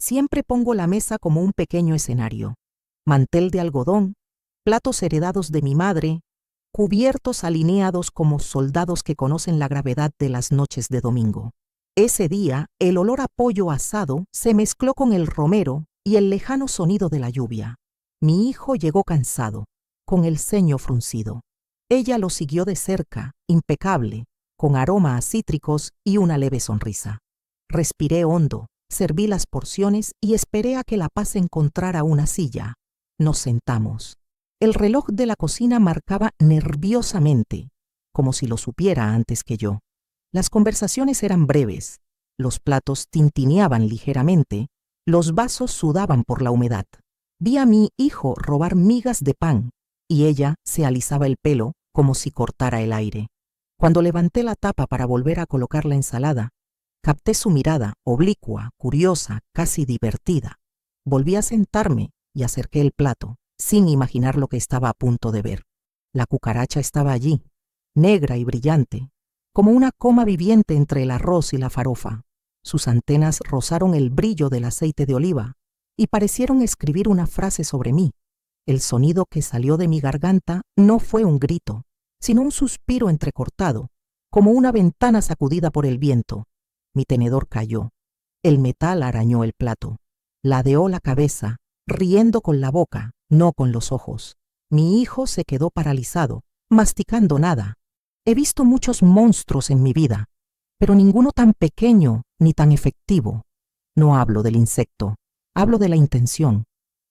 Siempre pongo la mesa como un pequeño escenario. Mantel de algodón, platos heredados de mi madre, cubiertos alineados como soldados que conocen la gravedad de las noches de domingo. Ese día, el olor a pollo asado se mezcló con el romero y el lejano sonido de la lluvia. Mi hijo llegó cansado, con el ceño fruncido. Ella lo siguió de cerca, impecable, con aroma a cítricos y una leve sonrisa. Respiré hondo, serví las porciones y esperé a que la paz encontrara una silla. Nos sentamos. El reloj de la cocina marcaba nerviosamente, como si lo supiera antes que yo. Las conversaciones eran breves, los platos tintineaban ligeramente, los vasos sudaban por la humedad. Vi a mi hijo robar migas de pan y ella se alisaba el pelo como si cortara el aire. Cuando levanté la tapa para volver a colocar la ensalada, capté su mirada, oblicua, curiosa, casi divertida. Volví a sentarme y acerqué el plato, sin imaginar lo que estaba a punto de ver. La cucaracha estaba allí, negra y brillante, como una coma viviente entre el arroz y la farofa. Sus antenas rozaron el brillo del aceite de oliva y parecieron escribir una frase sobre mí. El sonido que salió de mi garganta no fue un grito, sino un suspiro entrecortado, como una ventana sacudida por el viento. Mi tenedor cayó. El metal arañó el plato. Ladeó la cabeza, riendo con la boca, no con los ojos. Mi hijo se quedó paralizado, masticando nada. He visto muchos monstruos en mi vida, pero ninguno tan pequeño ni tan efectivo. No hablo del insecto, hablo de la intención.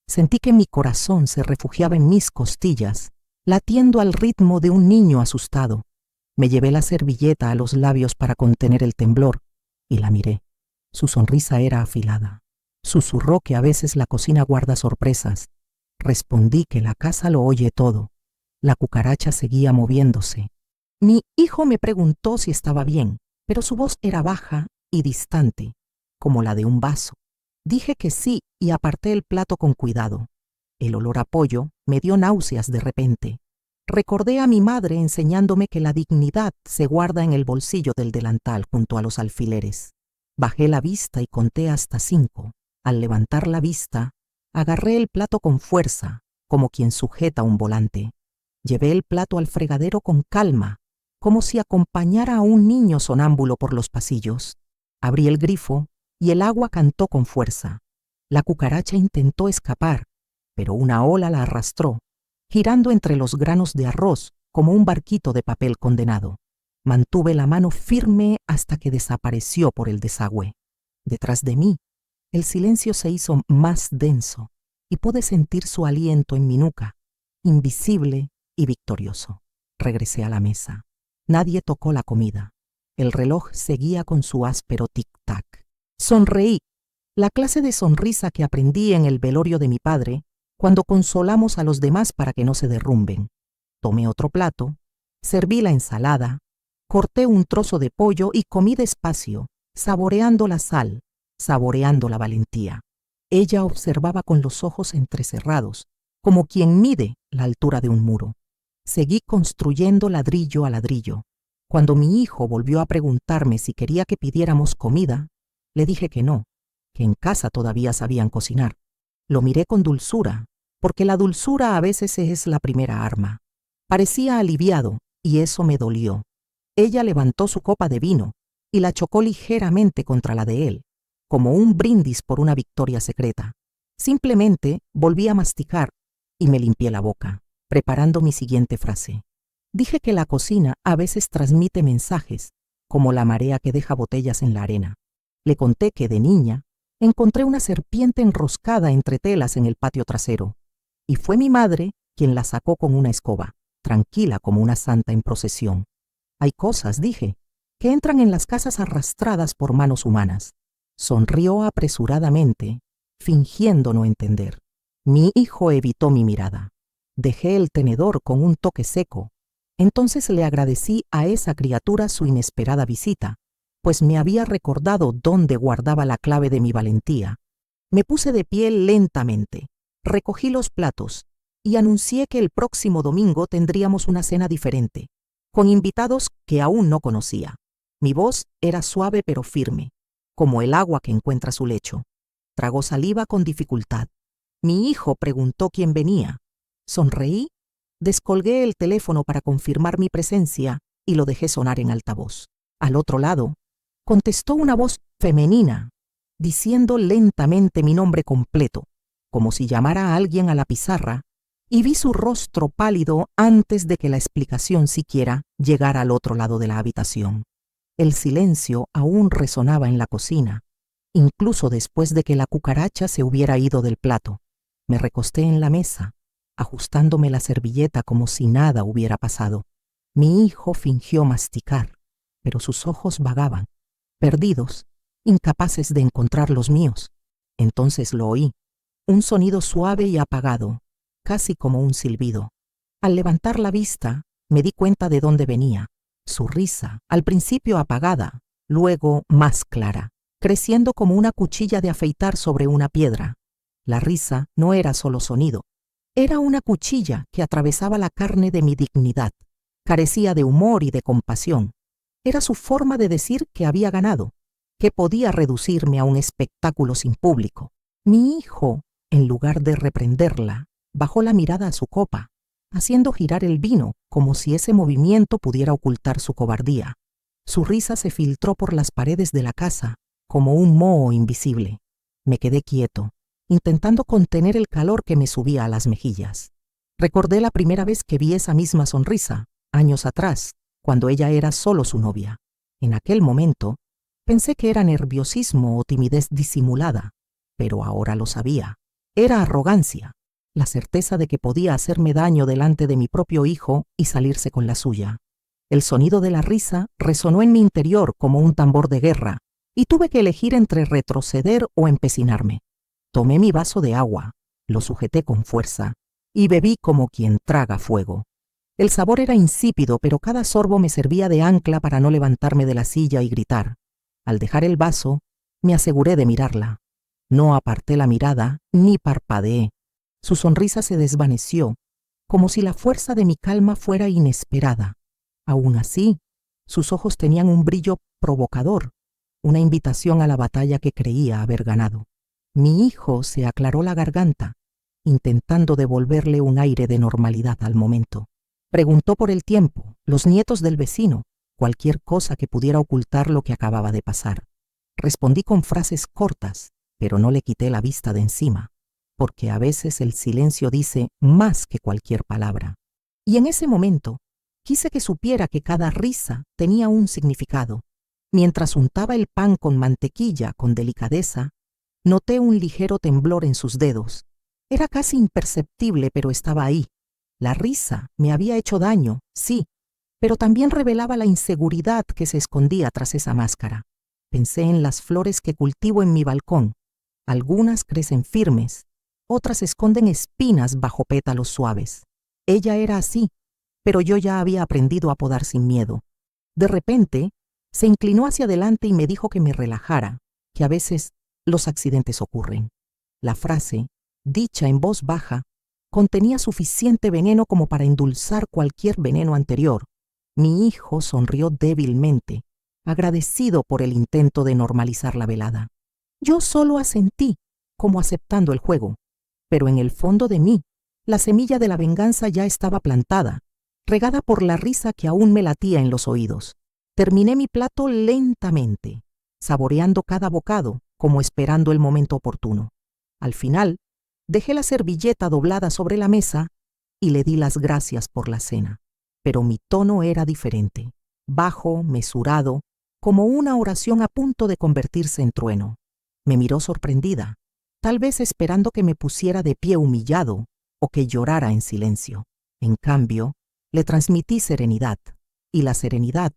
Sentí que mi corazón se refugiaba en mis costillas, latiendo al ritmo de un niño asustado. Me llevé la servilleta a los labios para contener el temblor y la miré. Su sonrisa era afilada. Susurró que a veces la cocina guarda sorpresas. Respondí que la casa lo oye todo. La cucaracha seguía moviéndose. Mi hijo me preguntó si estaba bien, pero su voz era baja y distante, como la de un vaso. Dije que sí y aparté el plato con cuidado. El olor a pollo me dio náuseas de repente. Recordé a mi madre enseñándome que la dignidad se guarda en el bolsillo del delantal junto a los alfileres. Bajé la vista y conté hasta 5. Al levantar la vista, agarré el plato con fuerza, como quien sujeta un volante. Llevé el plato al fregadero con calma, como si acompañara a un niño sonámbulo por los pasillos. Abrí el grifo y el agua cantó con fuerza. La cucaracha intentó escapar, pero una ola la arrastró, girando entre los granos de arroz como un barquito de papel condenado. Mantuve la mano firme hasta que desapareció por el desagüe. Detrás de mí, el silencio se hizo más denso y pude sentir su aliento en mi nuca, invisible y victorioso. Regresé a la mesa. Nadie tocó la comida. El reloj seguía con su áspero tic-tac. Sonreí, la clase de sonrisa que aprendí en el velorio de mi padre cuando consolamos a los demás para que no se derrumben. Tomé otro plato, serví la ensalada, corté un trozo de pollo y comí despacio, saboreando la sal, saboreando la valentía. Ella observaba con los ojos entrecerrados, como quien mide la altura de un muro. Seguí construyendo ladrillo a ladrillo. Cuando mi hijo volvió a preguntarme si quería que pidiéramos comida, le dije que no, que en casa todavía sabían cocinar. Lo miré con dulzura, porque la dulzura a veces es la primera arma. Parecía aliviado, y eso me dolió. Ella levantó su copa de vino y la chocó ligeramente contra la de él, como un brindis por una victoria secreta. Simplemente volví a masticar y me limpié la boca, preparando mi siguiente frase. Dije que la cocina a veces transmite mensajes, como la marea que deja botellas en la arena. Le conté que de niña encontré una serpiente enroscada entre telas en el patio trasero, y fue mi madre quien la sacó con una escoba, tranquila como una santa en procesión. Hay cosas, dije, que entran en las casas arrastradas por manos humanas. Sonrió apresuradamente, fingiendo no entender. Mi hijo evitó mi mirada. Dejé el tenedor con un toque seco. Entonces le agradecí a esa criatura su inesperada visita, pues me había recordado dónde guardaba la clave de mi valentía. Me puse de pie lentamente, recogí los platos y anuncié que el próximo domingo tendríamos una cena diferente, con invitados que aún no conocía. Mi voz era suave pero firme, como el agua que encuentra su lecho. Tragó saliva con dificultad. Mi hijo preguntó quién venía. Sonreí, descolgué el teléfono para confirmar mi presencia y lo dejé sonar en altavoz. Al otro lado, contestó una voz femenina, diciendo lentamente mi nombre completo, como si llamara a alguien a la pizarra, y vi su rostro pálido antes de que la explicación siquiera llegara al otro lado de la habitación. El silencio aún resonaba en la cocina, incluso después de que la cucaracha se hubiera ido del plato. Me recosté en la mesa, ajustándome la servilleta como si nada hubiera pasado. Mi hijo fingió masticar, pero sus ojos vagaban, perdidos, incapaces de encontrar los míos. Entonces lo oí, un sonido suave y apagado, casi como un silbido. Al levantar la vista, me di cuenta de dónde venía. Su risa, al principio apagada, luego más clara, creciendo como una cuchilla de afeitar sobre una piedra. La risa no era solo sonido, era una cuchilla que atravesaba la carne de mi dignidad. Carecía de humor y de compasión. Era su forma de decir que había ganado, que podía reducirme a un espectáculo sin público. Mi hijo, en lugar de reprenderla, bajó la mirada a su copa, haciendo girar el vino como si ese movimiento pudiera ocultar su cobardía. Su risa se filtró por las paredes de la casa como un moho invisible. Me quedé quieto, intentando contener el calor que me subía a las mejillas. Recordé la primera vez que vi esa misma sonrisa, años atrás, cuando ella era solo su novia. En aquel momento, pensé que era nerviosismo o timidez disimulada, pero ahora lo sabía. Era arrogancia, la certeza de que podía hacerme daño delante de mi propio hijo y salirse con la suya. El sonido de la risa resonó en mi interior como un tambor de guerra, y tuve que elegir entre retroceder o empecinarme. Tomé mi vaso de agua, lo sujeté con fuerza, y bebí como quien traga fuego. El sabor era insípido, pero cada sorbo me servía de ancla para no levantarme de la silla y gritar. Al dejar el vaso, me aseguré de mirarla. No aparté la mirada ni parpadeé. Su sonrisa se desvaneció, como si la fuerza de mi calma fuera inesperada. Aún así, sus ojos tenían un brillo provocador, una invitación a la batalla que creía haber ganado. Mi hijo se aclaró la garganta, intentando devolverle un aire de normalidad al momento. Preguntó por el tiempo, los nietos del vecino, cualquier cosa que pudiera ocultar lo que acababa de pasar. Respondí con frases cortas, pero no le quité la vista de encima, porque a veces el silencio dice más que cualquier palabra. Y en ese momento, quise que supiera que cada risa tenía un significado. Mientras untaba el pan con mantequilla con delicadeza, noté un ligero temblor en sus dedos. Era casi imperceptible, pero estaba ahí. La risa me había hecho daño, sí, pero también revelaba la inseguridad que se escondía tras esa máscara. Pensé en las flores que cultivo en mi balcón. Algunas crecen firmes, otras esconden espinas bajo pétalos suaves. Ella era así, pero yo ya había aprendido a podar sin miedo. De repente, se inclinó hacia adelante y me dijo que me relajara, que a veces los accidentes ocurren. La frase, dicha en voz baja, contenía suficiente veneno como para endulzar cualquier veneno anterior. Mi hijo sonrió débilmente, agradecido por el intento de normalizar la velada. Yo solo asentí, como aceptando el juego, pero en el fondo de mí, la semilla de la venganza ya estaba plantada, regada por la risa que aún me latía en los oídos. Terminé mi plato lentamente, saboreando cada bocado, como esperando el momento oportuno. Al final, dejé la servilleta doblada sobre la mesa y le di las gracias por la cena. Pero mi tono era diferente, bajo, mesurado, como una oración a punto de convertirse en trueno. Me miró sorprendida, tal vez esperando que me pusiera de pie humillado o que llorara en silencio. En cambio, le transmití serenidad, y la serenidad,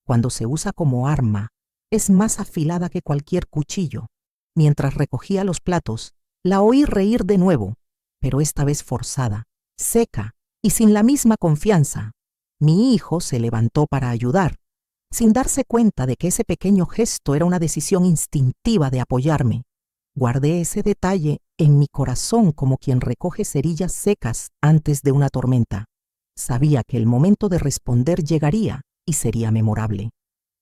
cuando se usa como arma, es más afilada que cualquier cuchillo. Mientras recogía los platos, la oí reír de nuevo, pero esta vez forzada, seca y sin la misma confianza. Mi hijo se levantó para ayudar, sin darse cuenta de que ese pequeño gesto era una decisión instintiva de apoyarme. Guardé ese detalle en mi corazón como quien recoge cerillas secas antes de una tormenta. Sabía que el momento de responder llegaría y sería memorable.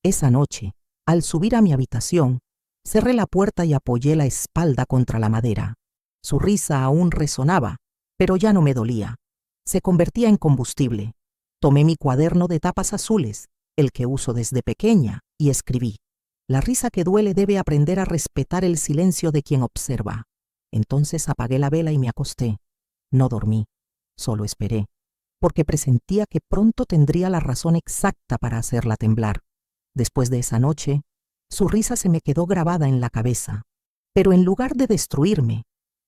Esa noche, al subir a mi habitación, Cerré la puerta y apoyé la espalda contra la madera. Su risa aún resonaba, pero ya no me dolía. Se convertía en combustible. Tomé mi cuaderno de tapas azules, el que uso desde pequeña, y escribí: la risa que duele debe aprender a respetar el silencio de quien observa. Entonces apagué la vela y me acosté. No dormí, solo esperé, porque presentía que pronto tendría la razón exacta para hacerla temblar. Después de esa noche, su risa se me quedó grabada en la cabeza, pero en lugar de destruirme,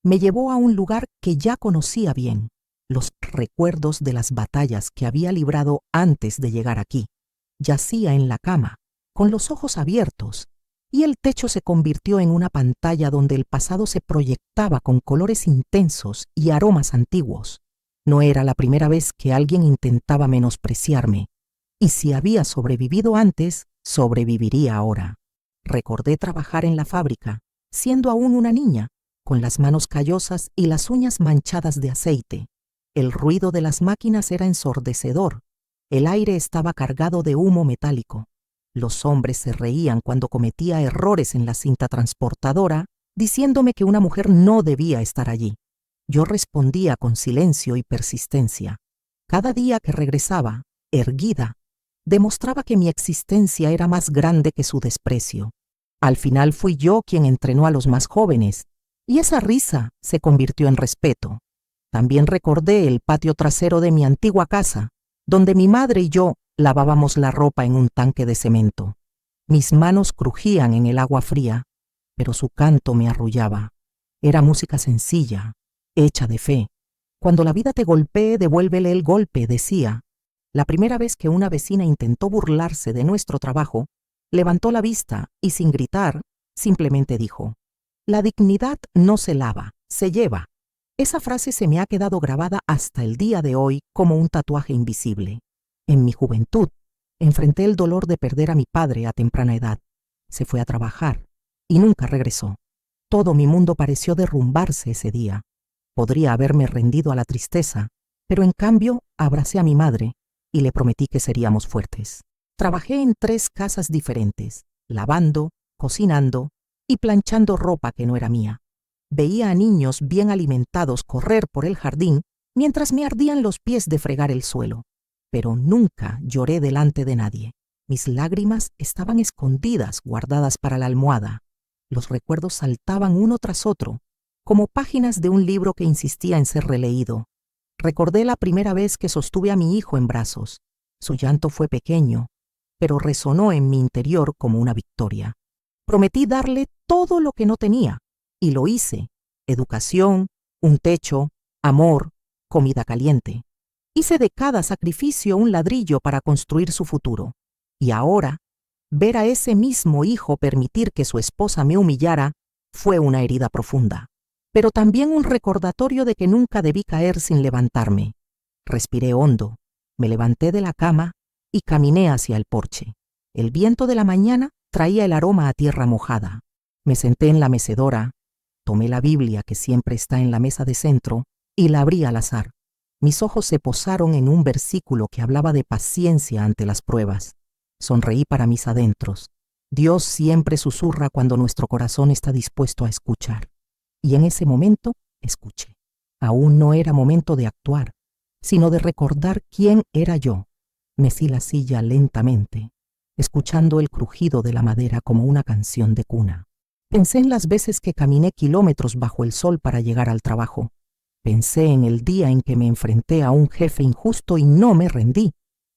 me llevó a un lugar que ya conocía bien, los recuerdos de las batallas que había librado antes de llegar aquí. Yacía en la cama, con los ojos abiertos, y el techo se convirtió en una pantalla donde el pasado se proyectaba con colores intensos y aromas antiguos. No era la primera vez que alguien intentaba menospreciarme, y si había sobrevivido antes, sobreviviría ahora. Recordé trabajar en la fábrica, siendo aún una niña, con las manos callosas y las uñas manchadas de aceite. El ruido de las máquinas era ensordecedor. El aire estaba cargado de humo metálico. Los hombres se reían cuando cometía errores en la cinta transportadora, diciéndome que una mujer no debía estar allí. Yo respondía con silencio y persistencia. Cada día que regresaba, erguida, demostraba que mi existencia era más grande que su desprecio. Al final fui yo quien entrenó a los más jóvenes, y esa risa se convirtió en respeto. También recordé el patio trasero de mi antigua casa, donde mi madre y yo lavábamos la ropa en un tanque de cemento. Mis manos crujían en el agua fría, pero su canto me arrullaba. Era música sencilla, hecha de fe. Cuando la vida te golpee, devuélvele el golpe, decía. La primera vez que una vecina intentó burlarse de nuestro trabajo, levantó la vista y sin gritar, simplemente dijo: la dignidad no se lava, se lleva. Esa frase se me ha quedado grabada hasta el día de hoy como un tatuaje invisible. En mi juventud, enfrenté el dolor de perder a mi padre a temprana edad. Se fue a trabajar y nunca regresó. Todo mi mundo pareció derrumbarse ese día. Podría haberme rendido a la tristeza, pero en cambio abracé a mi madre y le prometí que seríamos fuertes. Trabajé en 3 casas diferentes, lavando, cocinando y planchando ropa que no era mía. Veía a niños bien alimentados correr por el jardín mientras me ardían los pies de fregar el suelo. Pero nunca lloré delante de nadie. Mis lágrimas estaban escondidas, guardadas para la almohada. Los recuerdos saltaban uno tras otro, como páginas de un libro que insistía en ser releído. Recordé la primera vez que sostuve a mi hijo en brazos. Su llanto fue pequeño, pero resonó en mi interior como una victoria. Prometí darle todo lo que no tenía, y lo hice: educación, un techo, amor, comida caliente. Hice de cada sacrificio un ladrillo para construir su futuro. Y ahora, ver a ese mismo hijo permitir que su esposa me humillara fue una herida profunda, pero también un recordatorio de que nunca debí caer sin levantarme. Respiré hondo, me levanté de la cama y caminé hacia el porche. El viento de la mañana traía el aroma a tierra mojada. Me senté en la mecedora, tomé la Biblia que siempre está en la mesa de centro y la abrí al azar. Mis ojos se posaron en un versículo que hablaba de paciencia ante las pruebas. Sonreí para mis adentros. Dios siempre susurra cuando nuestro corazón está dispuesto a escuchar. Y en ese momento escuché. Aún no era momento de actuar, sino de recordar quién era yo. Mecí la silla lentamente, escuchando el crujido de la madera como una canción de cuna. Pensé en las veces que caminé kilómetros bajo el sol para llegar al trabajo. Pensé en el día en que me enfrenté a un jefe injusto y no me rendí.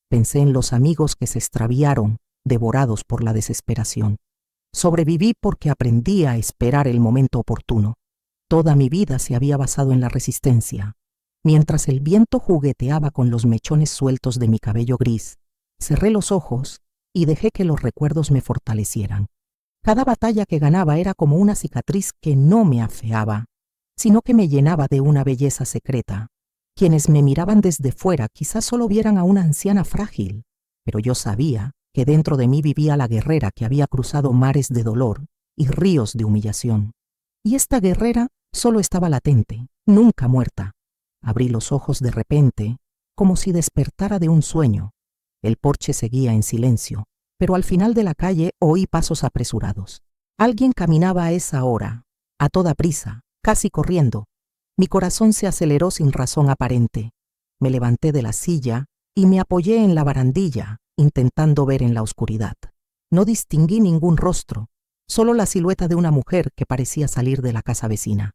Pensé en los amigos que se extraviaron, devorados por la desesperación. Sobreviví porque aprendí a esperar el momento oportuno. Toda mi vida se había basado en la resistencia. Mientras el viento jugueteaba con los mechones sueltos de mi cabello gris, cerré los ojos y dejé que los recuerdos me fortalecieran. Cada batalla que ganaba era como una cicatriz que no me afeaba, sino que me llenaba de una belleza secreta. Quienes me miraban desde fuera quizás solo vieran a una anciana frágil, pero yo sabía que dentro de mí vivía la guerrera que había cruzado mares de dolor y ríos de humillación. Y esta guerrera solo estaba latente, nunca muerta. Abrí los ojos de repente, como si despertara de un sueño. El porche seguía en silencio, pero al final de la calle oí pasos apresurados. Alguien caminaba a esa hora, a toda prisa, casi corriendo. Mi corazón se aceleró sin razón aparente. Me levanté de la silla y me apoyé en la barandilla, intentando ver en la oscuridad. No distinguí ningún rostro, solo la silueta de una mujer que parecía salir de la casa vecina.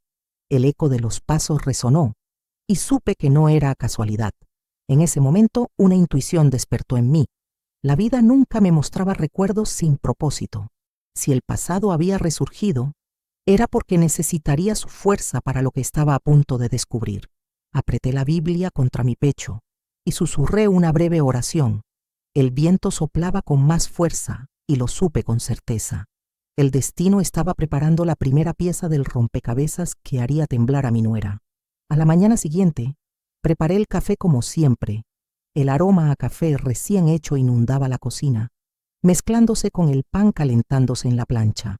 El eco de los pasos resonó y supe que no era casualidad. En ese momento una intuición despertó en mí. La vida nunca me mostraba recuerdos sin propósito. Si el pasado había resurgido, era porque necesitaría su fuerza para lo que estaba a punto de descubrir. Apreté la Biblia contra mi pecho y susurré una breve oración. El viento soplaba con más fuerza y lo supe con certeza. El destino estaba preparando la primera pieza del rompecabezas que haría temblar a mi nuera. A la mañana siguiente, preparé el café como siempre. El aroma a café recién hecho inundaba la cocina, mezclándose con el pan calentándose en la plancha.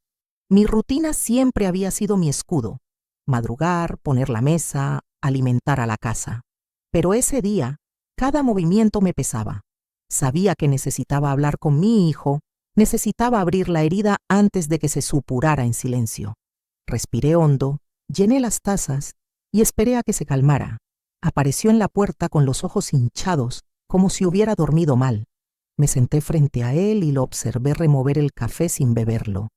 Mi rutina siempre había sido mi escudo: madrugar, poner la mesa, alimentar a la casa. Pero ese día, cada movimiento me pesaba. Sabía que necesitaba hablar con mi hijo, necesitaba abrir la herida antes de que se supurara en silencio. Respiré hondo, llené las tazas y esperé a que se calmara. Apareció en la puerta con los ojos hinchados, como si hubiera dormido mal. Me senté frente a él y lo observé remover el café sin beberlo.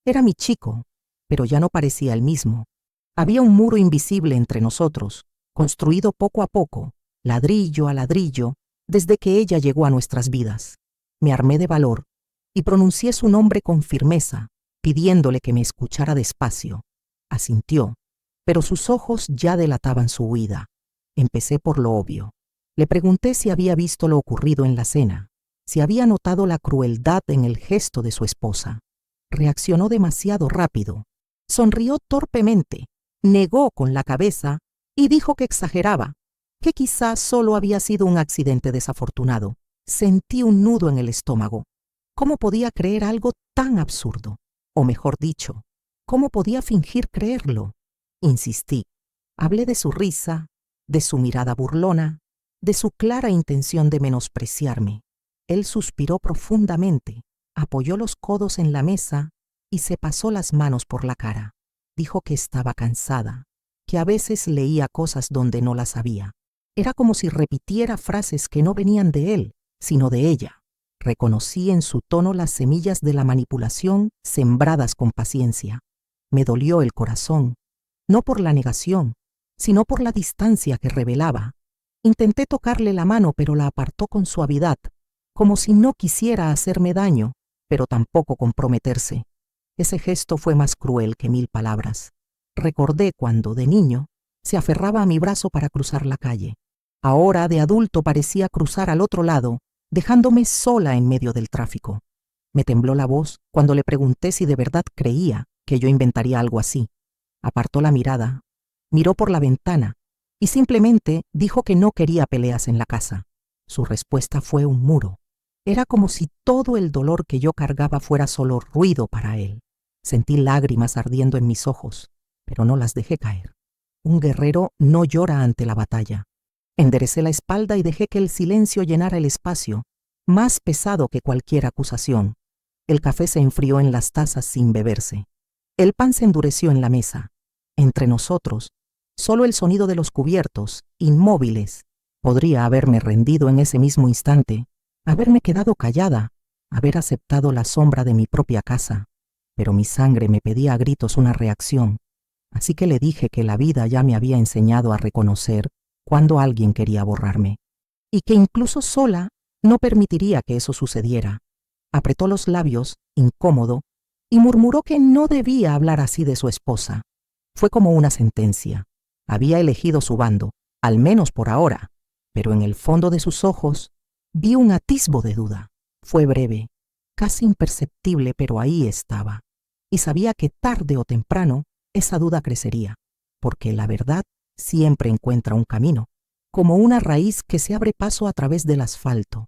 Era mi chico, pero ya no parecía el mismo. Había un muro invisible entre nosotros, construido poco a poco, ladrillo a ladrillo, desde que ella llegó a nuestras vidas. Me armé de valor y pronuncié su nombre con firmeza, pidiéndole que me escuchara despacio. Asintió, pero sus ojos ya delataban su huida. Empecé por lo obvio. Le pregunté si había visto lo ocurrido en la cena, si había notado la crueldad en el gesto de su esposa. Reaccionó demasiado rápido. Sonrió torpemente, negó con la cabeza y dijo que exageraba, que quizás solo había sido un accidente desafortunado. Sentí un nudo en el estómago. ¿Cómo podía creer algo tan absurdo? O mejor dicho, ¿cómo podía fingir creerlo? Insistí. Hablé de su risa, de su mirada burlona, de su clara intención de menospreciarme. Él suspiró profundamente, apoyó los codos en la mesa y se pasó las manos por la cara. Dijo que estaba cansada, que a veces leía cosas donde no las había. Era como si repitiera frases que no venían de él, sino de ella. Reconocí en su tono las semillas de la manipulación sembradas con paciencia. Me dolió el corazón, no por la negación, sino por la distancia que revelaba. Intenté tocarle la mano, pero la apartó con suavidad, como si no quisiera hacerme daño, pero tampoco comprometerse. Ese gesto fue más cruel que 1000 palabras. Recordé cuando, de niño, se aferraba a mi brazo para cruzar la calle. Ahora, de adulto, parecía cruzar al otro lado, dejándome sola en medio del tráfico. Me tembló la voz cuando le pregunté si de verdad creía que yo inventaría algo así. Apartó la mirada, miró por la ventana y simplemente dijo que no quería peleas en la casa. Su respuesta fue un muro. Era como si todo el dolor que yo cargaba fuera solo ruido para él. Sentí lágrimas ardiendo en mis ojos, pero no las dejé caer. Un guerrero no llora ante la batalla. Enderecé la espalda y dejé que el silencio llenara el espacio, más pesado que cualquier acusación. El café se enfrió en las tazas sin beberse. El pan se endureció en la mesa. Entre nosotros, solo el sonido de los cubiertos, inmóviles. Podría haberme rendido en ese mismo instante, haberme quedado callada, haber aceptado la sombra de mi propia casa. Pero mi sangre me pedía a gritos una reacción, así que le dije que la vida ya me había enseñado a reconocer cuando alguien quería borrarme, y que incluso sola no permitiría que eso sucediera. Apretó los labios, incómodo, y murmuró que no debía hablar así de su esposa. Fue como una sentencia. Había elegido su bando, al menos por ahora, pero en el fondo de sus ojos vi un atisbo de duda. Fue breve, casi imperceptible, pero ahí estaba. Y sabía que tarde o temprano esa duda crecería, porque la verdad siempre encuentra un camino, como una raíz que se abre paso a través del asfalto.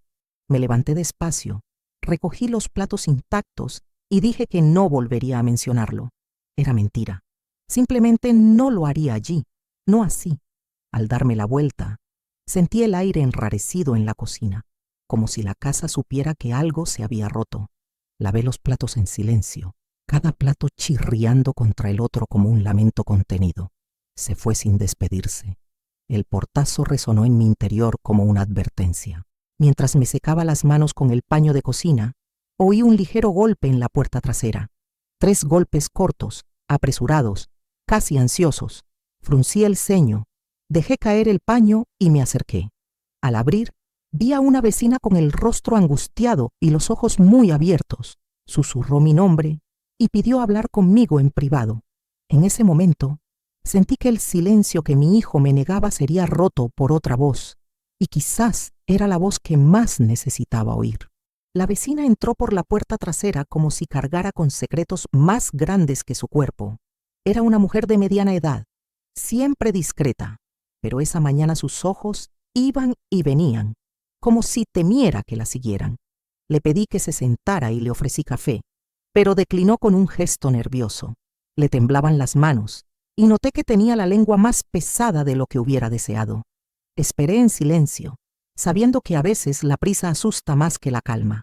Me levanté despacio, recogí los platos intactos y dije que no volvería a mencionarlo. Era mentira. Simplemente no lo haría allí, no así. Al darme la vuelta, sentí el aire enrarecido en la cocina, como si la casa supiera que algo se había roto. Lavé los platos en silencio, cada plato chirriando contra el otro como un lamento contenido. Se fue sin despedirse. El portazo resonó en mi interior como una advertencia. Mientras me secaba las manos con el paño de cocina, oí un ligero golpe en la puerta trasera. 3 golpes cortos, apresurados, casi ansiosos. Fruncí el ceño, dejé caer el paño y me acerqué. Al abrir, vi a una vecina con el rostro angustiado y los ojos muy abiertos. Susurró mi nombre y pidió hablar conmigo en privado. En ese momento, sentí que el silencio que mi hijo me negaba sería roto por otra voz, y quizás era la voz que más necesitaba oír. La vecina entró por la puerta trasera como si cargara con secretos más grandes que su cuerpo. Era una mujer de mediana edad, siempre discreta, pero esa mañana sus ojos iban y venían, como si temiera que la siguieran. Le pedí que se sentara y le ofrecí café, pero declinó con un gesto nervioso. Le temblaban las manos y noté que tenía la lengua más pesada de lo que hubiera deseado. Esperé en silencio, sabiendo que a veces la prisa asusta más que la calma.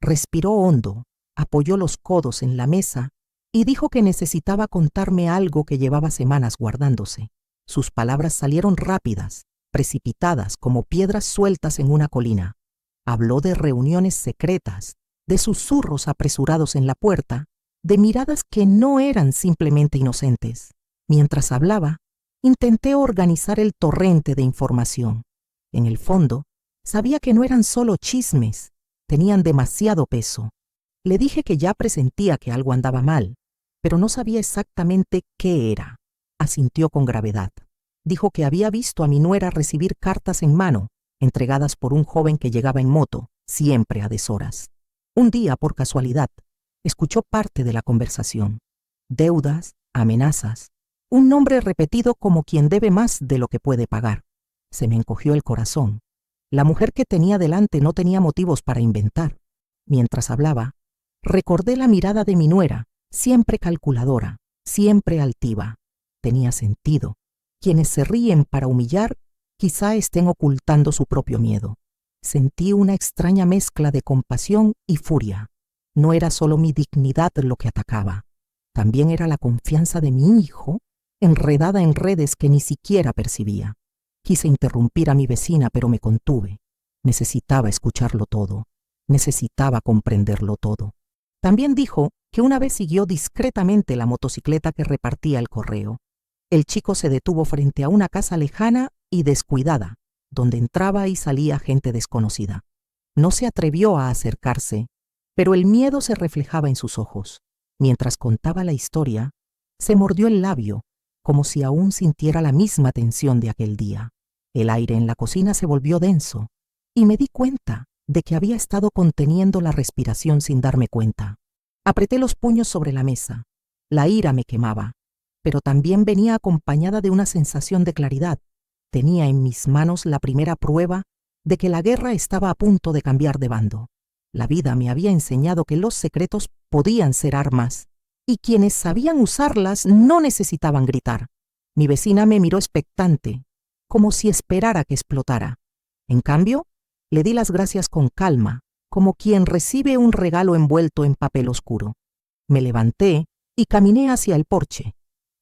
Respiró hondo, apoyó los codos en la mesa y dijo que necesitaba contarme algo que llevaba semanas guardándose. Sus palabras salieron rápidas, precipitadas como piedras sueltas en una colina. Habló de reuniones secretas, de susurros apresurados en la puerta, de miradas que no eran simplemente inocentes. Mientras hablaba, intenté organizar el torrente de información. En el fondo, sabía que no eran solo chismes, tenían demasiado peso. Le dije que ya presentía que algo andaba mal, pero no sabía exactamente qué era. Asintió con gravedad. Dijo que había visto a mi nuera recibir cartas en mano, entregadas por un joven que llegaba en moto, siempre a deshoras. Un día, por casualidad, escuchó parte de la conversación. Deudas, amenazas, un nombre repetido como quien debe más de lo que puede pagar. Se me encogió el corazón. La mujer que tenía delante no tenía motivos para inventar. Mientras hablaba, recordé la mirada de mi nuera, siempre calculadora, siempre altiva. Tenía sentido. Quienes se ríen para humillar, quizá estén ocultando su propio miedo. Sentí una extraña mezcla de compasión y furia. No era solo mi dignidad lo que atacaba. También era la confianza de mi hijo, enredada en redes que ni siquiera percibía. Quise interrumpir a mi vecina, pero me contuve. Necesitaba escucharlo todo. Necesitaba comprenderlo todo. También dijo que una vez siguió discretamente la motocicleta que repartía el correo. El chico se detuvo frente a una casa lejana y descuidada, donde entraba y salía gente desconocida. No se atrevió a acercarse, pero el miedo se reflejaba en sus ojos. Mientras contaba la historia, se mordió el labio, como si aún sintiera la misma tensión de aquel día. El aire en la cocina se volvió denso, y me di cuenta de que había estado conteniendo la respiración sin darme cuenta. Apreté los puños sobre la mesa. La ira me quemaba, pero también venía acompañada de una sensación de claridad. Tenía en mis manos la primera prueba de que la guerra estaba a punto de cambiar de bando. La vida me había enseñado que los secretos podían ser armas, y quienes sabían usarlas no necesitaban gritar. Mi vecina me miró expectante, como si esperara que explotara. En cambio, le di las gracias con calma, como quien recibe un regalo envuelto en papel oscuro. Me levanté y caminé hacia el porche.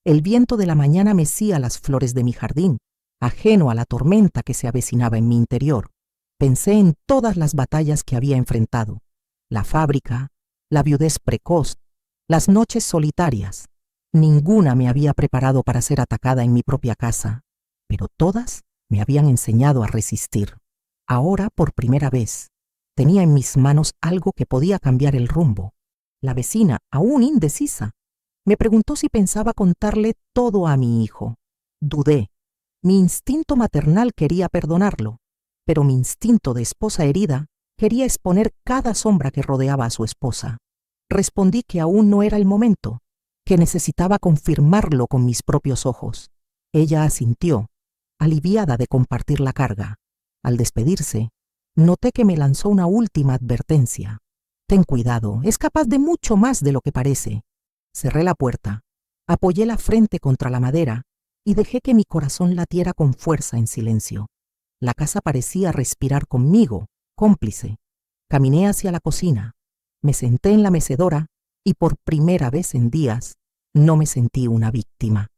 El viento de la mañana mecía las flores de mi jardín, ajeno a la tormenta que se avecinaba en mi interior. Pensé en todas las batallas que había enfrentado: la fábrica, la viudez precoz, las noches solitarias. Ninguna me había preparado para ser atacada en mi propia casa, pero todas me habían enseñado a resistir. Ahora, por primera vez, tenía en mis manos algo que podía cambiar el rumbo. La vecina, aún indecisa, me preguntó si pensaba contarle todo a mi hijo. Dudé. Mi instinto maternal quería perdonarlo, pero mi instinto de esposa herida quería exponer cada sombra que rodeaba a su esposa. Respondí que aún no era el momento, que necesitaba confirmarlo con mis propios ojos. Ella asintió, aliviada de compartir la carga. Al despedirse, noté que me lanzó una última advertencia. Ten cuidado, es capaz de mucho más de lo que parece. Cerré la puerta, apoyé la frente contra la madera y dejé que mi corazón latiera con fuerza en silencio. La casa parecía respirar conmigo, cómplice. Caminé hacia la cocina, me senté en la mecedora y por primera vez en días no me sentí una víctima.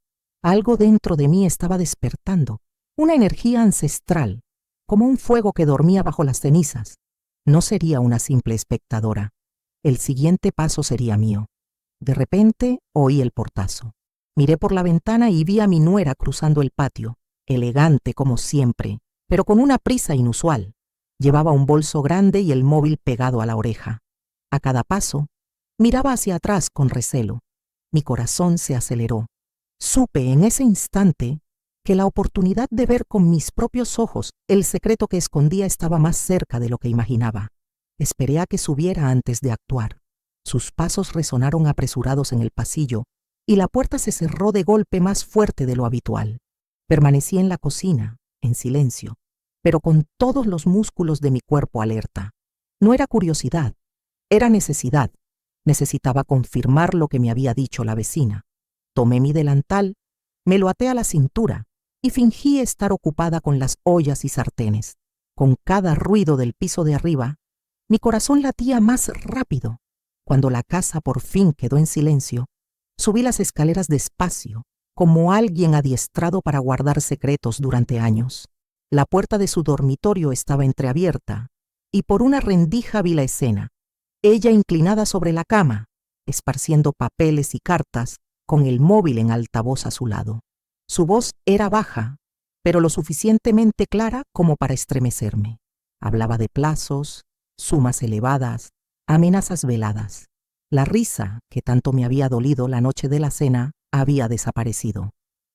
Algo dentro de mí estaba despertando, una energía ancestral, como un fuego que dormía bajo las cenizas. No sería una simple espectadora. El siguiente paso sería mío. De repente oí el portazo. Miré por la ventana y vi a mi nuera cruzando el patio, elegante como siempre, pero con una prisa inusual. Llevaba un bolso grande y el móvil pegado a la oreja. A cada paso, miraba hacia atrás con recelo. Mi corazón se aceleró. Supe en ese instante que la oportunidad de ver con mis propios ojos el secreto que escondía estaba más cerca de lo que imaginaba. Esperé a que subiera antes de actuar. Sus pasos resonaron apresurados en el pasillo y la puerta se cerró de golpe más fuerte de lo habitual. Permanecí en la cocina, en silencio, pero con todos los músculos de mi cuerpo alerta. No era curiosidad, era necesidad. Necesitaba confirmar lo que me había dicho la vecina. Tomé mi delantal, me lo até a la cintura y fingí estar ocupada con las ollas y sartenes. Con cada ruido del piso de arriba, mi corazón latía más rápido. Cuando la casa por fin quedó en silencio, subí las escaleras despacio, como alguien adiestrado para guardar secretos durante años. La puerta de su dormitorio estaba entreabierta y por una rendija vi la escena. Ella inclinada sobre la cama, esparciendo papeles y cartas, con el móvil en altavoz a su lado. Su voz era baja, pero lo suficientemente clara como para estremecerme. Hablaba de plazos, sumas elevadas, amenazas veladas. La risa, que tanto me había dolido la noche de la cena, había desaparecido.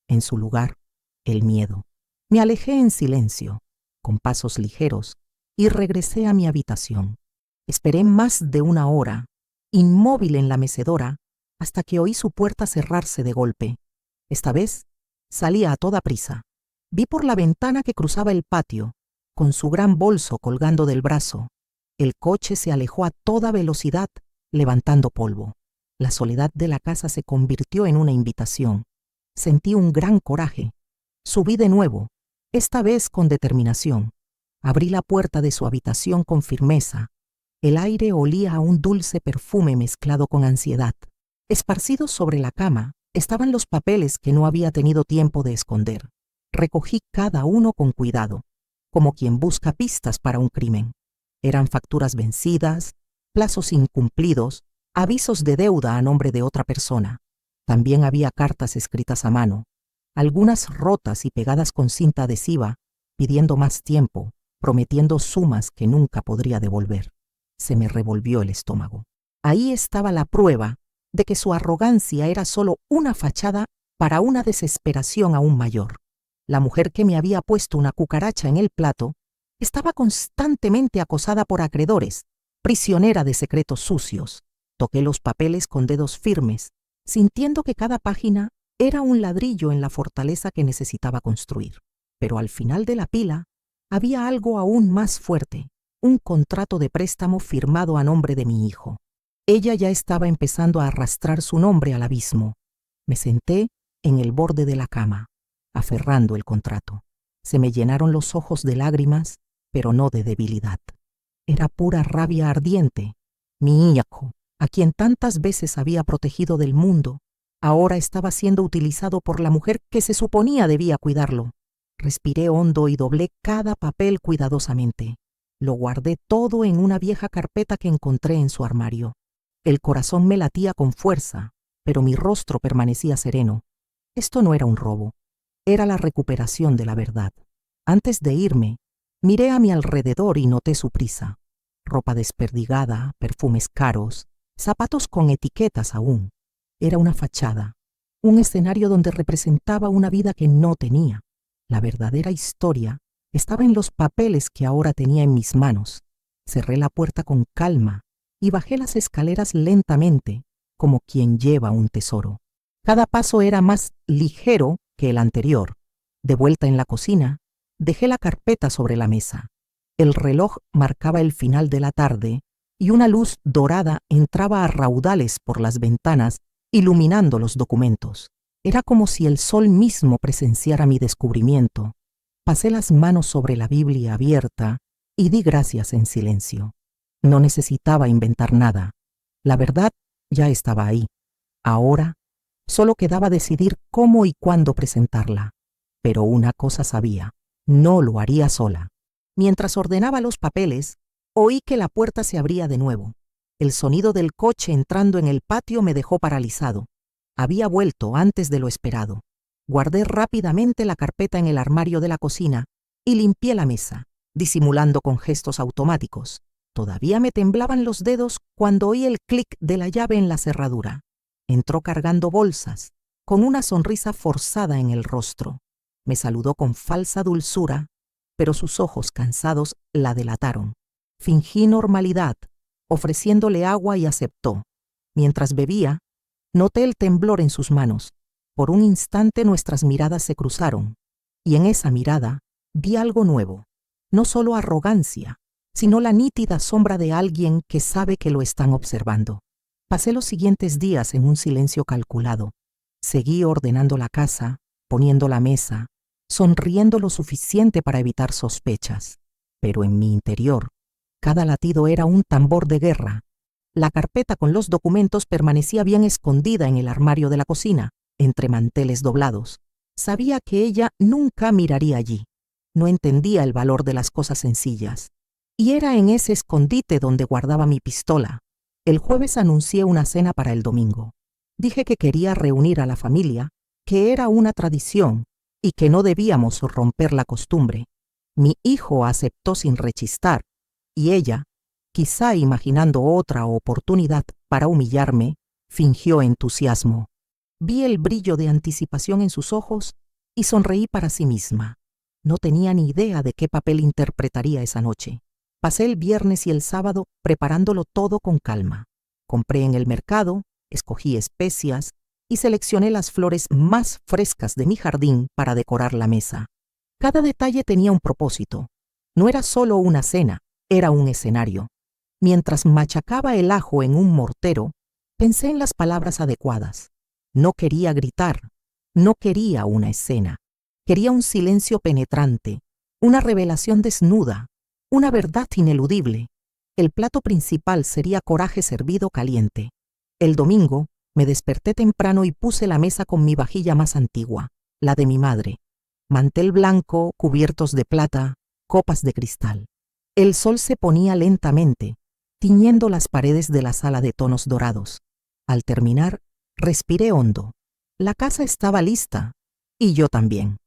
En su lugar, el miedo. Me alejé en silencio, con pasos ligeros, y regresé a mi habitación. Esperé más de una hora, inmóvil en la mecedora, hasta que oí su puerta cerrarse de golpe. Esta vez salía a toda prisa. Vi por la ventana que cruzaba el patio, con su gran bolso colgando del brazo. El coche se alejó a toda velocidad, levantando polvo. La soledad de la casa se convirtió en una invitación. Sentí un gran coraje. Subí de nuevo, esta vez con determinación. Abrí la puerta de su habitación con firmeza. El aire olía a un dulce perfume mezclado con ansiedad. Esparcidos sobre la cama estaban los papeles que no había tenido tiempo de esconder. Recogí cada uno con cuidado, como quien busca pistas para un crimen. Eran facturas vencidas, plazos incumplidos, avisos de deuda a nombre de otra persona. También había cartas escritas a mano, algunas rotas y pegadas con cinta adhesiva, pidiendo más tiempo, prometiendo sumas que nunca podría devolver. Se me revolvió el estómago. Ahí estaba la prueba de que su arrogancia era solo una fachada para una desesperación aún mayor. La mujer que me había puesto una cucaracha en el plato estaba constantemente acosada por acreedores, prisionera de secretos sucios. Toqué los papeles con dedos firmes, sintiendo que cada página era un ladrillo en la fortaleza que necesitaba construir. Pero al final de la pila había algo aún más fuerte, un contrato de préstamo firmado a nombre de mi hijo. Ella ya estaba empezando a arrastrar su nombre al abismo. Me senté en el borde de la cama, aferrando el contrato. Se me llenaron los ojos de lágrimas, pero no de debilidad. Era pura rabia ardiente. Mi hijo, a quien tantas veces había protegido del mundo, ahora estaba siendo utilizado por la mujer que se suponía debía cuidarlo. Respiré hondo y doblé cada papel cuidadosamente. Lo guardé todo en una vieja carpeta que encontré en su armario. El corazón me latía con fuerza, pero mi rostro permanecía sereno. Esto no era un robo, era la recuperación de la verdad. Antes de irme, miré a mi alrededor y noté su prisa. Ropa desperdigada, perfumes caros, zapatos con etiquetas aún. Era una fachada, un escenario donde representaba una vida que no tenía. La verdadera historia estaba en los papeles que ahora tenía en mis manos. Cerré la puerta con calma y bajé las escaleras lentamente, como quien lleva un tesoro. Cada paso era más ligero que el anterior. De vuelta en la cocina, dejé la carpeta sobre la mesa. El reloj marcaba el final de la tarde y una luz dorada entraba a raudales por las ventanas, iluminando los documentos. Era como si el sol mismo presenciara mi descubrimiento. Pasé las manos sobre la Biblia abierta y di gracias en silencio. No necesitaba inventar nada. La verdad Ya estaba ahí. Ahora solo quedaba decidir cómo y cuándo presentarla. Pero una cosa sabía, no lo haría sola. Mientras ordenaba los papeles, oí que la puerta se abría de nuevo. El sonido del coche entrando en el patio me dejó paralizado. Había vuelto antes de lo esperado. Guardé rápidamente la carpeta en el armario de la cocina y limpié la mesa, disimulando con gestos automáticos. Todavía me temblaban los dedos cuando oí el clic de la llave en la cerradura. Entró cargando bolsas, con una sonrisa forzada en el rostro. Me saludó con falsa dulzura, pero sus ojos cansados la delataron. Fingí normalidad, ofreciéndole agua y aceptó. Mientras bebía, noté el temblor en sus manos. Por un instante nuestras miradas se cruzaron, y en esa mirada vi algo nuevo. No solo arrogancia, sino la nítida sombra de alguien que sabe que lo están observando. Pasé los siguientes días en un silencio calculado. Seguí ordenando la casa, poniendo la mesa, sonriendo lo suficiente para evitar sospechas. Pero en mi interior, cada latido era un tambor de guerra. La carpeta con los documentos permanecía bien escondida en el armario de la cocina, entre manteles doblados. Sabía que ella nunca miraría allí. No entendía el valor de las cosas sencillas. Y era en ese escondite donde guardaba mi pistola. El jueves anuncié una cena para el domingo. Dije que quería reunir a la familia, que era una tradición y que no debíamos romper la costumbre. Mi hijo aceptó sin rechistar, y ella, quizá imaginando otra oportunidad para humillarme, fingió entusiasmo. Vi el brillo de anticipación en sus ojos y sonreí para sí misma. No tenía ni idea de qué papel interpretaría esa noche. Pasé el viernes y el sábado preparándolo todo con calma. Compré en el mercado, escogí especias y seleccioné las flores más frescas de mi jardín para decorar la mesa. Cada detalle tenía un propósito. No era solo una cena, era un escenario. Mientras machacaba el ajo en un mortero, pensé en las palabras adecuadas. No quería gritar, no quería una escena. Quería un silencio penetrante, una revelación desnuda, una verdad ineludible. El plato principal sería coraje servido caliente. El domingo me desperté temprano y puse la mesa con mi vajilla más antigua, la de mi madre. Mantel blanco, cubiertos de plata, copas de cristal. El sol se ponía lentamente, tiñendo las paredes de la sala de tonos dorados. Al terminar, respiré hondo. La casa estaba lista, y yo también.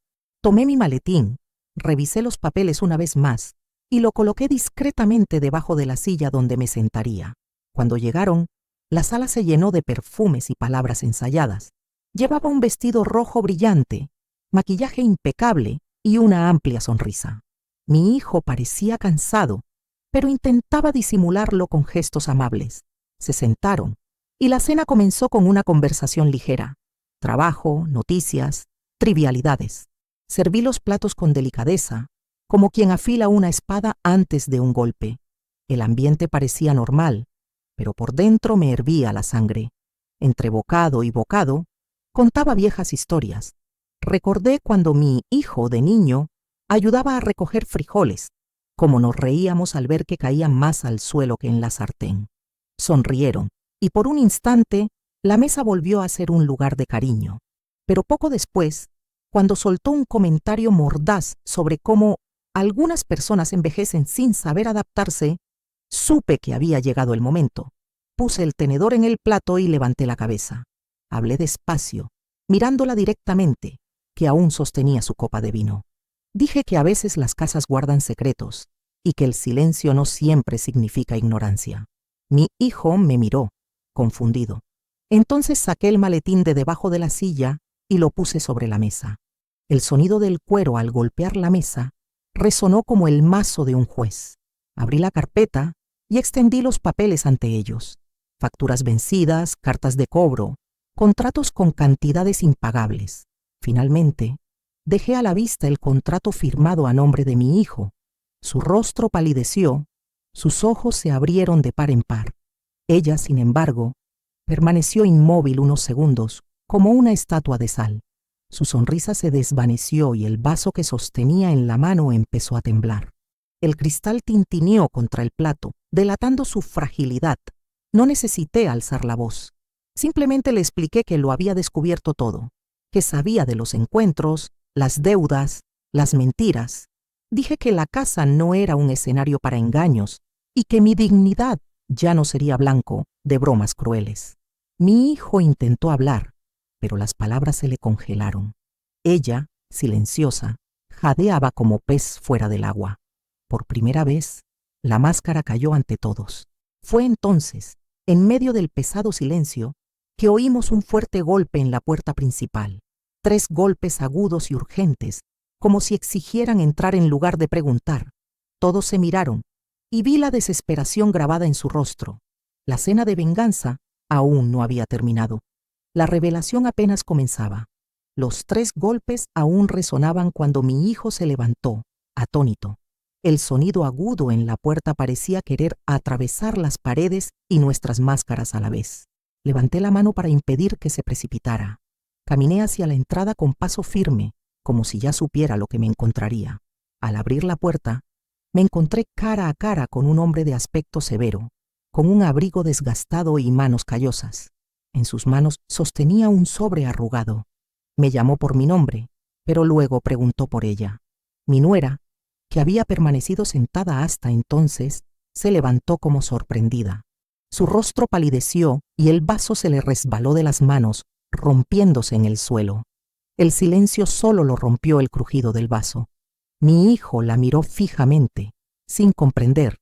Tomé mi maletín, revisé los papeles una vez más, y lo coloqué discretamente debajo de la silla donde me sentaría. Cuando llegaron, la sala se llenó de perfumes y palabras ensayadas. Llevaba un vestido rojo brillante, maquillaje impecable y una amplia sonrisa. Mi hijo parecía cansado, pero intentaba disimularlo con gestos amables. Se sentaron, y la cena comenzó con una conversación ligera. Trabajo, noticias, trivialidades. Serví los platos con delicadeza, como quien afila una espada antes de un golpe. El ambiente parecía normal, pero por dentro me hervía la sangre. Entre bocado y bocado, contaba viejas historias. Recordé cuando mi hijo de niño ayudaba a recoger frijoles, como nos reíamos al ver que caían más al suelo que en la sartén. Sonrieron, y por un instante la mesa volvió a ser un lugar de cariño. Pero poco después, cuando soltó un comentario mordaz sobre cómo algunas personas envejecen sin saber adaptarse, supe que había llegado el momento. Puse el tenedor en el plato y levanté la cabeza. Hablé despacio, mirándola directamente, que aún sostenía su copa de vino. Dije que a veces las casas guardan secretos y que el silencio no siempre significa ignorancia. Mi hijo me miró, confundido. Entonces saqué el maletín de debajo de la silla y lo puse sobre la mesa. El sonido del cuero al golpear la mesa resonó como el mazo de un juez. Abrí la carpeta y extendí los papeles ante ellos. Facturas vencidas, cartas de cobro, contratos con cantidades impagables. Finalmente, dejé a la vista el contrato firmado a nombre de mi hijo. Su rostro palideció, sus ojos se abrieron de par en par. Ella, sin embargo, permaneció inmóvil unos segundos, como una estatua de sal. Su sonrisa se desvaneció y el vaso que sostenía en la mano empezó a temblar. El cristal tintineó contra el plato, delatando su fragilidad. No necesité alzar la voz. Simplemente le expliqué que lo había descubierto todo, que sabía de los encuentros, las deudas, las mentiras. Dije que la casa no era un escenario para engaños y que mi dignidad ya no sería blanco de bromas crueles. Mi hijo intentó hablar, pero las palabras se le congelaron. Ella, silenciosa, jadeaba como pez fuera del agua. Por primera vez, la máscara cayó ante todos. Fue entonces, en medio del pesado silencio, que oímos un fuerte golpe en la puerta principal. 3 golpes agudos y urgentes, como si exigieran entrar en lugar de preguntar. Todos se miraron, y vi la desesperación grabada en su rostro. La cena de venganza aún no había terminado. La revelación apenas comenzaba. Los 3 golpes aún resonaban cuando mi hijo se levantó, atónito. El sonido agudo en la puerta parecía querer atravesar las paredes y nuestras máscaras a la vez. Levanté la mano para impedir que se precipitara. Caminé hacia la entrada con paso firme, como si ya supiera lo que me encontraría. Al abrir la puerta, me encontré cara a cara con un hombre de aspecto severo, con un abrigo desgastado y manos callosas. En sus manos sostenía un sobre arrugado. Me llamó por mi nombre, pero luego preguntó por ella. Mi nuera, que había permanecido sentada hasta entonces, se levantó como sorprendida. Su rostro palideció y el vaso se le resbaló de las manos, rompiéndose en el suelo. El silencio solo lo rompió el crujido del vaso. Mi hijo la miró fijamente, sin comprender,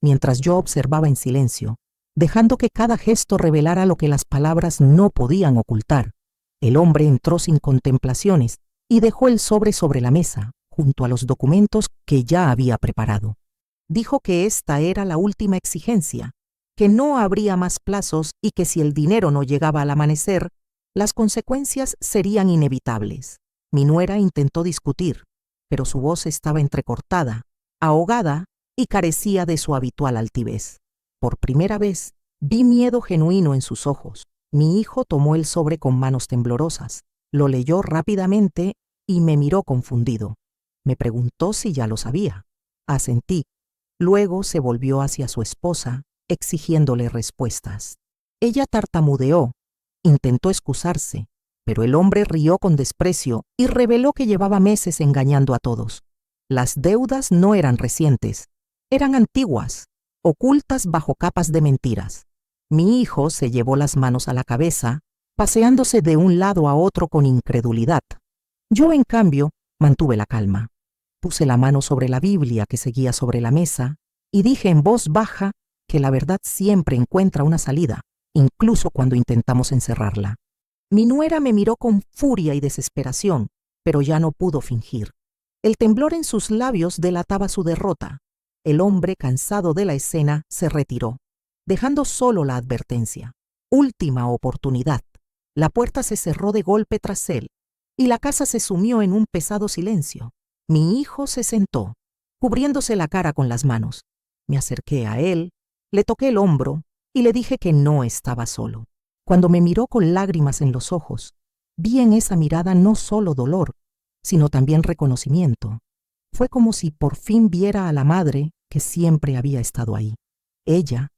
mientras yo observaba en silencio, dejando que cada gesto revelara lo que las palabras no podían ocultar. El hombre entró sin contemplaciones y dejó el sobre la mesa, junto a los documentos que ya había preparado. Dijo que esta era la última exigencia, que no habría más plazos y que si el dinero no llegaba al amanecer, las consecuencias serían inevitables. Mi nuera intentó discutir, pero su voz estaba entrecortada, ahogada y carecía de su habitual altivez. Por primera vez, vi miedo genuino en sus ojos. Mi hijo tomó el sobre con manos temblorosas, lo leyó rápidamente y me miró confundido. Me preguntó si ya lo sabía. Asentí. Luego se volvió hacia su esposa, exigiéndole respuestas. Ella tartamudeó, intentó excusarse, pero el hombre rió con desprecio y reveló que llevaba meses engañando a todos. Las deudas no eran recientes, eran antiguas, ocultas bajo capas de mentiras. Mi hijo se llevó las manos a la cabeza, paseándose de un lado a otro con incredulidad. Yo, en cambio, mantuve la calma. Puse la mano sobre la Biblia que seguía sobre la mesa y dije en voz baja que la verdad siempre encuentra una salida, incluso cuando intentamos encerrarla. Mi nuera me miró con furia y desesperación, pero ya no pudo fingir. El temblor en sus labios delataba su derrota. El hombre, cansado de la escena, se retiró, dejando solo la advertencia. Última oportunidad. La puerta se cerró de golpe tras él, y la casa se sumió en un pesado silencio. Mi hijo se sentó, cubriéndose la cara con las manos. Me acerqué a él, le toqué el hombro y le dije que no estaba solo. Cuando me miró con lágrimas en los ojos, vi en esa mirada no solo dolor, sino también reconocimiento. Fue como si por fin viera a la madre que siempre había estado ahí. Ella,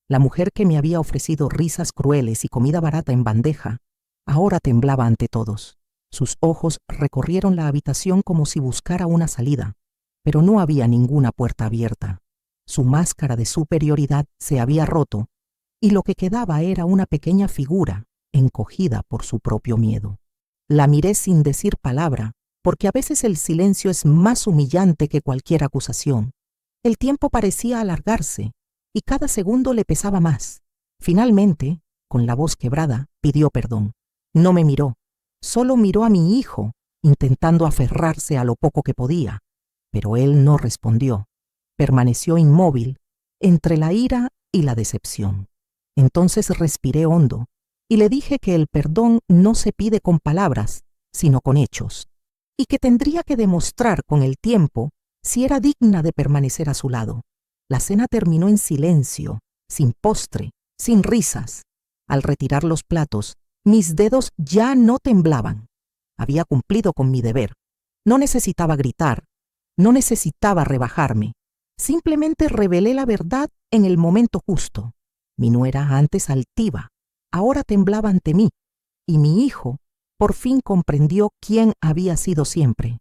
la mujer que me había ofrecido risas crueles y comida barata en bandeja, ahora temblaba ante todos. Sus ojos recorrieron la habitación como si buscara una salida, pero no había ninguna puerta abierta. Su máscara de superioridad se había roto, y lo que quedaba era una pequeña figura, encogida por su propio miedo. La miré sin decir palabra, porque a veces el silencio es más humillante que cualquier acusación. El tiempo parecía alargarse, y cada segundo le pesaba más. Finalmente, con la voz quebrada, pidió perdón. No me miró, solo miró a mi hijo, intentando aferrarse a lo poco que podía, pero él no respondió. Permaneció inmóvil, entre la ira y la decepción. Entonces respiré hondo y le dije que el perdón no se pide con palabras, sino con hechos, y que tendría que demostrar con el tiempo si era digna de permanecer a su lado. La cena terminó en silencio, sin postre, sin risas. Al retirar los platos, mis dedos ya no temblaban. Había cumplido con mi deber. No necesitaba gritar, no necesitaba rebajarme. Simplemente revelé la verdad en el momento justo. Mi nuera, antes altiva, ahora temblaba ante mí, y mi hijo por fin comprendió quién había sido siempre,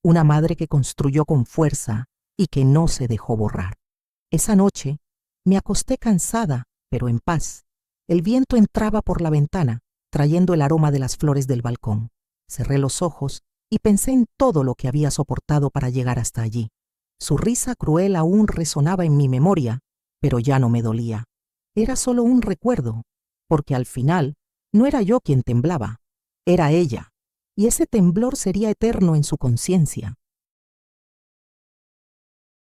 una madre que construyó con fuerza y que no se dejó borrar. Esa noche me acosté cansada, pero en paz. El viento entraba por la ventana, trayendo el aroma de las flores del balcón. Cerré los ojos y pensé en todo lo que había soportado para llegar hasta allí. Su risa cruel aún resonaba en mi memoria, pero ya no me dolía. Era solo un recuerdo, porque al final no era yo quien temblaba, era ella, y ese temblor sería eterno en su conciencia.